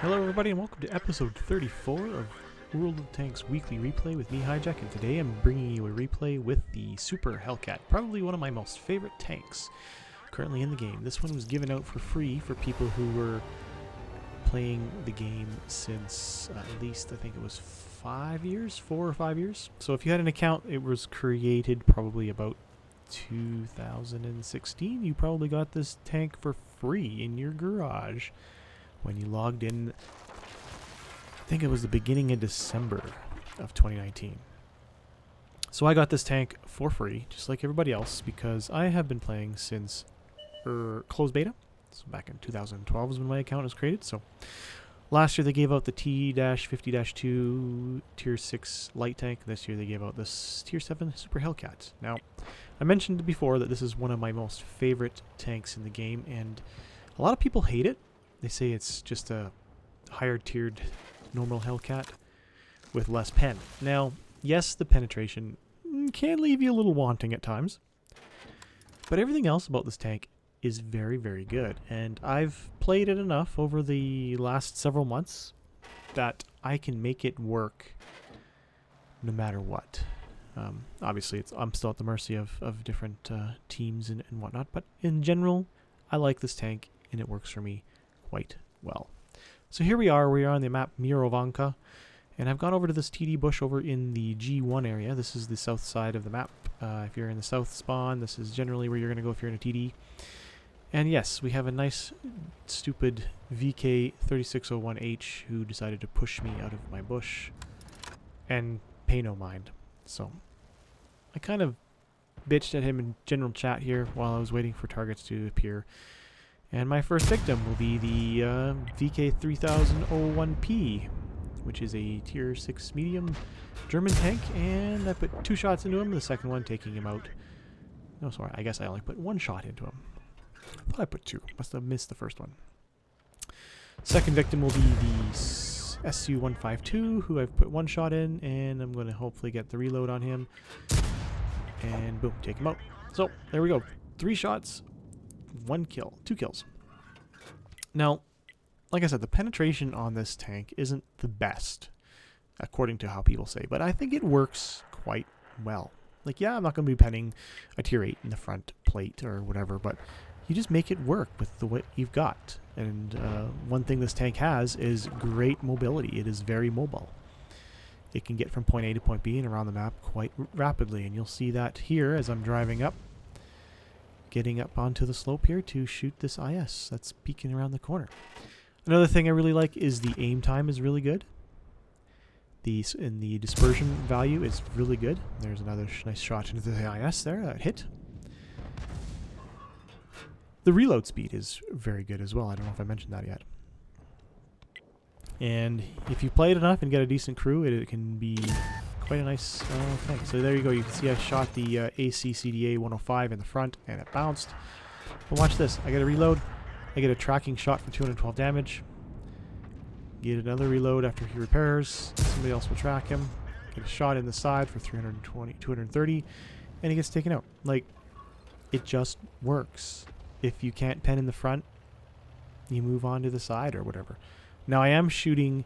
Hello everybody and welcome to episode 34 of World of Tanks Weekly Replay with me, Hijak, and today I'm bringing you a replay with the Super Hellcat, probably one of my most favorite tanks currently in the game. This one was given out for free for people who were playing the game since at least, I think it was 4 or 5 years. So if you had an account, it was created probably about 2016. You probably got this tank for free in your garage when you logged in. I think it was the beginning of December of 2019. So I got this tank for free, just like everybody else, because I have been playing since closed beta. So back in 2012 is when my account was created. So last year they gave out the T-50-2 Tier 6 light tank. This year they gave out this Tier 7 Super Hellcat. Now, I mentioned before that this is one of my most favorite tanks in the game, and a lot of people hate it. They say it's just a higher tiered normal Hellcat with less pen. Now, yes, the penetration can leave you a little wanting at times, but everything else about this tank is very, very good. And I've played it enough over the last several months that I can make it work no matter what. Obviously, I'm still at the mercy of different teams and whatnot, but in general, I like this tank and it works for me quite well. So here we are on the map Mirovanka, and I've gone over to this TD bush over in the G1 area. This is the south side of the map. If you're in the south spawn, this is generally where you're going to go if you're in a TD. And yes, we have a nice, stupid VK3601H who decided to push me out of my bush and pay no mind. So I kind of bitched at him in general chat here while I was waiting for targets to appear. And my first victim will be the VK3001P, which is a Tier 6 medium German tank, and I put 2 shots into him, the second one taking him out. No, sorry, I guess I only put 1 shot into him. I thought I put 2. Must have missed the first one. Second victim will be the SU-152, who I've put 1 shot in, and I'm going to hopefully get the reload on him. And boom, take him out. So, there we go. 3 shots. 1 kill, 2 kills. Now, like I said, the penetration on this tank isn't the best, according to how people say, but I think it works quite well. Like, yeah, I'm not going to be penning a tier 8 in the front plate or whatever, but you just make it work with the what you've got. And one thing this tank has is great mobility. It is very mobile. It can get from point A to point B and around the map quite rapidly, and you'll see that here as I'm driving up, getting up onto the slope here to shoot this IS that's peeking around the corner. Another thing I really like is the aim time is really good. The dispersion value is really good. There's another nice shot into the IS there that hit. The reload speed is very good as well. I don't know if I mentioned that yet. And if you play it enough and get a decent crew, it can be quite a nice thing. So there you go. You can see I shot the ACCDA 105 in the front and it bounced. But watch this. I get a reload. I get a tracking shot for 212 damage. Get another reload after he repairs. Somebody else will track him. Get a shot in the side for 230, and he gets taken out. Like, it just works. If you can't pen in the front, you move on to the side or whatever. Now I am shooting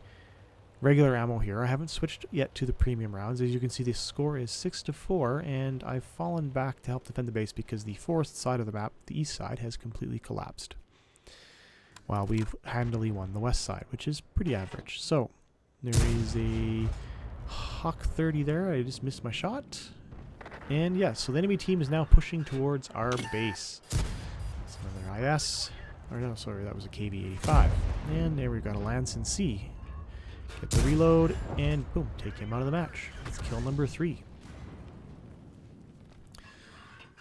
regular ammo here. I haven't switched yet to the premium rounds. As you can see, the score is 6-4, and I've fallen back to help defend the base because the forest side of the map, the east side, has completely collapsed, while we've handily won the west side, which is pretty average. So there is a Hawk 30 there. I just missed my shot. And yes, so the enemy team is now pushing towards our base. That's another IS. Or no, sorry, that was a KV-85. And there we've got a Lance and C. Get the reload, and boom, take him out of the match. That's kill number 3.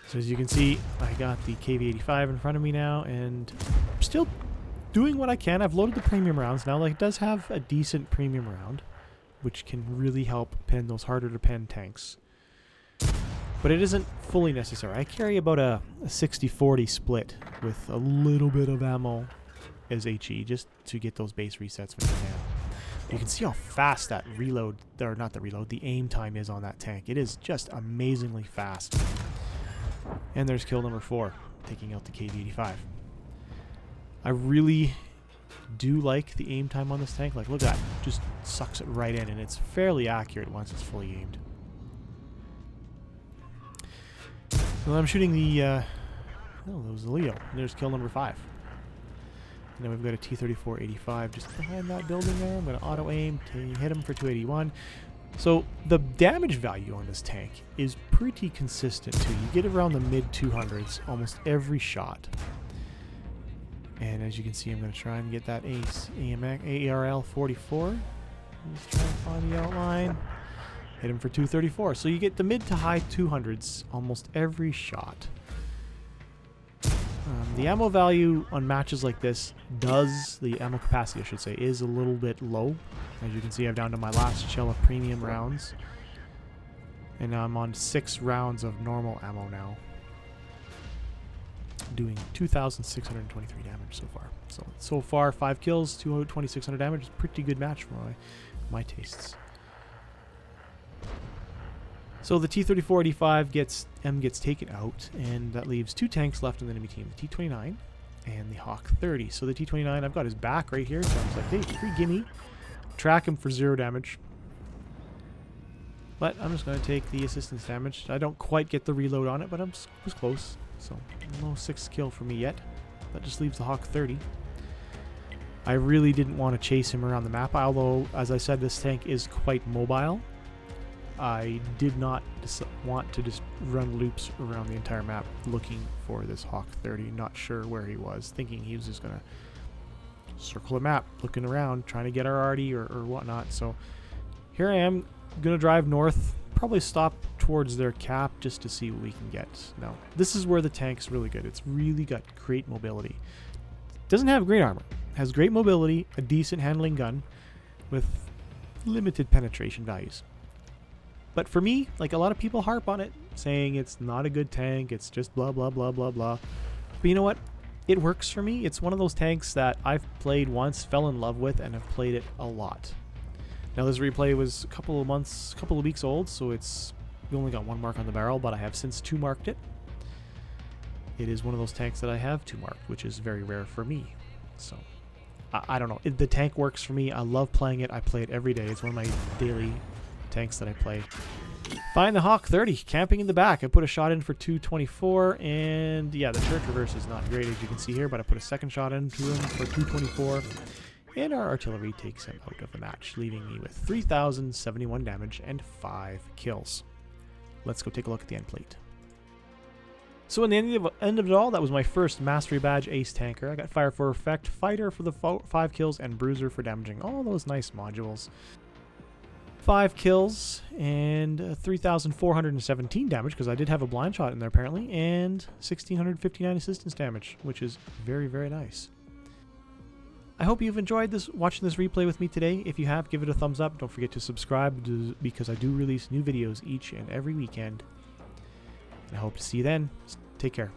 So as you can see, I got the KV-85 in front of me now, and I'm still doing what I can. I've loaded the premium rounds now. Like, it does have a decent premium round, which can really help pen those harder to pen tanks. But it isn't fully necessary. I carry about a 60-40 split with a little bit of ammo as HE, just to get those base resets when you can. You can see how fast that reload, or not the reload, the aim time is on that tank. It is just amazingly fast. And there's kill number 4, taking out the KV-85. I really do like the aim time on this tank. Like, look at that. Just sucks it right in, and it's fairly accurate once it's fully aimed. So I'm shooting the, oh, that was the Leo. And there's kill number 5. And then we've got a T-34-85 just behind that building there. I'm going to auto-aim to hit him for 281. So the damage value on this tank is pretty consistent too. You get around the mid-200s almost every shot. And as you can see, I'm going to try and get that ARL-44. Just trying to find the outline. Hit him for 234. So you get the mid to high 200s almost every shot. The ammo value on matches like this the ammo capacity I should say, is a little bit low. As you can see, I'm down to my last shell of premium rounds. And I'm on 6 rounds of normal ammo now. Doing 2,623 damage so far. So far, 5 kills, 2,600 damage is a pretty good match for my tastes. So the T-34-85 gets taken out, and that leaves 2 tanks left in the enemy team, the T-29 and the Hawk 30. So the T-29, I've got his back right here, so I was like, hey, free gimme. Track him for 0 damage. But I'm just going to take the assistance damage. I don't quite get the reload on it, but I was close. So no 6th kill for me yet. That just leaves the Hawk 30. I really didn't want to chase him around the map, although, as I said, this tank is quite mobile. I did not want to just run loops around the entire map looking for this Hawk 30, not sure where he was, thinking he was just going to circle the map, looking around, trying to get our arty or whatnot. So here I am, going to drive north, probably stop towards their cap just to see what we can get. Now, this is where the tank's really good. It's really got great mobility. Doesn't have great armor, has great mobility, a decent handling gun with limited penetration values. But for me, like, a lot of people harp on it, saying it's not a good tank, it's just blah, blah, blah, blah, blah. But you know what? It works for me. It's one of those tanks that I've played once, fell in love with, and have played it a lot. Now, this replay was a couple of weeks old, so we only got 1 mark on the barrel, but I have since 2 marked it. It is one of those tanks that I have 2 marked, which is very rare for me. So, I don't know. The tank works for me. I love playing it. I play it every day. It's one of my daily tanks that I play. Find the Hawk 30 camping in the back. I put a shot in for 224, and yeah, the turret reverse is not great as you can see here, but I put a 2nd shot into him for 224, and our artillery takes him out of the match, leaving me with 3,071 damage and 5 kills. Let's go take a look at the end plate. So in the end of it all, that was my first Mastery Badge Ace Tanker. I got Fire for Effect, Fighter for the 5 kills, and Bruiser for damaging all those nice modules. 5 kills and 3,417 damage, because I did have a blind shot in there apparently, and 1,659 assistance damage, which is very, very nice. I hope you've enjoyed watching this replay with me today. If you have, give it a thumbs up. Don't forget to subscribe, because I do release new videos each and every weekend. And I hope to see you then. Take care.